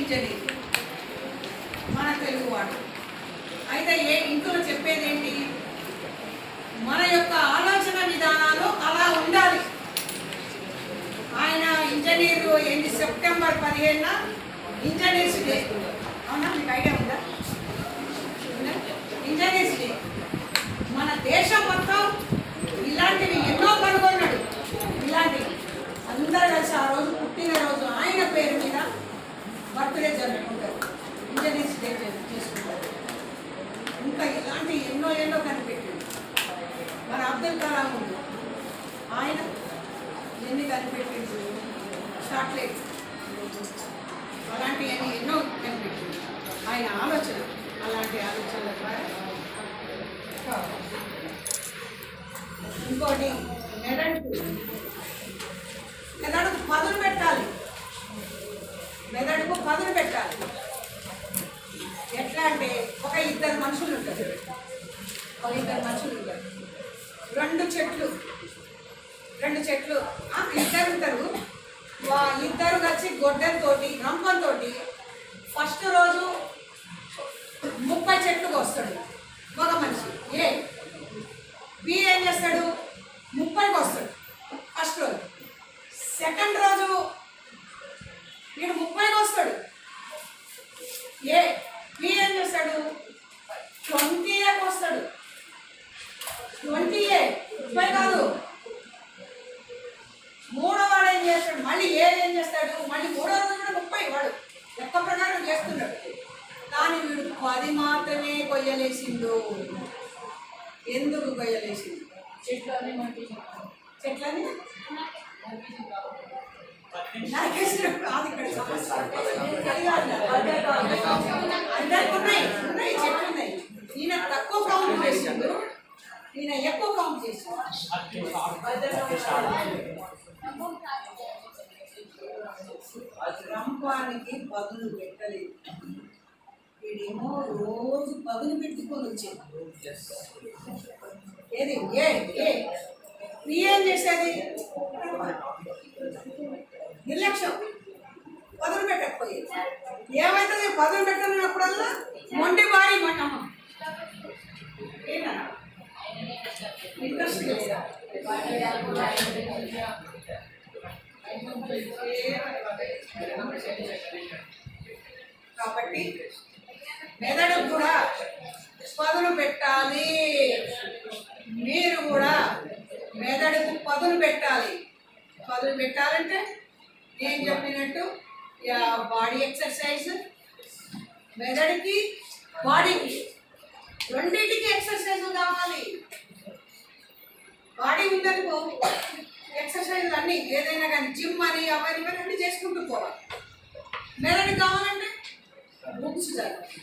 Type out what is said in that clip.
Engineer మన తెలుగువాడు. అయితే ఇంట్లో చెప్పేది ఏంటి, మన యొక్క ఆలోచన విధానాలు అలా ఉండాలి. ఆయన ఇంజనీరు ఏంటి, సెప్టెంబర్ 15న ఇంజనీర్స్ డే. అవునా, మీకు ఐడియా ఉందా? Engineers day. మన దేశం మొత్తం ఇలాంటివి ఎన్నో కనుగొన్నాడు. ఇలాంటివి అందరూ కలిసి ఆ రోజు పుట్టినరోజు ఆయన పేరు మీద బర్త్డే జరుపుకుంటారు, ఇంజనీర్స్ డే చేసుకుంటారు. ఇంకా ఇలాంటి ఎన్నో ఎన్నో కనిపెట్టాడు. మన అబ్దుల్ కలాం ఉంది, ఆయన ఎన్ని కనిపెట్టింది, శాటిలైట్, అలాంటివన్నీ ఎన్నో కనిపెట్టింది. ఆయన ఆలోచన, అలాంటి ఆలోచనల ద్వారా. ఇంకోటి మెదడుకు పదును పెట్టాలి. మెదడుకు పదును పెట్టాలి. ఎట్లా అంటే ఒక ఇద్దరు మనుషులు ఉంటారు, రెండు చెట్లు ఇద్దరు ఉంటారు. ఇద్దరు వచ్చి గొడ్డలతో రంపంతో ఫస్ట్ రోజు 30 చెట్లు కోస్తాడు ఒక మనిషి. బి ఏం చేస్తాడు, 30 కోస్తాడు ఫస్ట్ రోజు. సెకండ్ రోజు వీడు 30 కోస్తాడు. బి ఏం చేస్తాడు, 20 కోస్తాడు. 20 కాదు. మూడో వాడు ఏం చేస్తాడు, మళ్ళీ ఏం చేస్తాడు, మళ్ళీ మూడో రోజు కూడా 30 వాడు లెక్క ప్రకారం చేస్తున్నాడు. కానీ వీడు 10 మాత్రమే కొయ్యలేసిండు. ఎందుకు కొయ్యలేసిండు? చెట్లని అందరికి ఉన్నాయి చెట్లు ఉన్నాయి. ఈయన తక్కువ కౌంట్ చేసిండు, ఈయన ఎక్కువ కౌంట్ చేసిండు. రంపానికి పదును పెట్టలేదు, వీడేమో రోజు పదును పెట్టుకొని వచ్చేది. ఏది ఏం చేసేది, నిర్లక్ష్యం, పదును పెట్టకపోయేది. ఏమైతుంది, పదును పెట్టినప్పుడల్లా మొండి బారి మటమ్మ ఇంట్రెస్ట్ లేదా. కాబట్టి మెదడు కూడా పదును పెట్టాలి. మీరు కూడా మెదడుకు పదును పెట్టాలి. పదును పెట్టాలంటే నేను చెప్పినట్టు బాడీ ఎక్సర్సైజ్, మెదడుకి బాడీకి రెండింటికి ఎక్సర్సైజ్ కావాలి. బాడీ ఉందనుకో ఎక్సర్సైజ్ అన్నీ ఏదైనా కానీ జిమ్ అని అవన్నీ చేసుకుంటూ పోవాలి. మెదడు కావాలంటే బుక్స్ చదవాలి.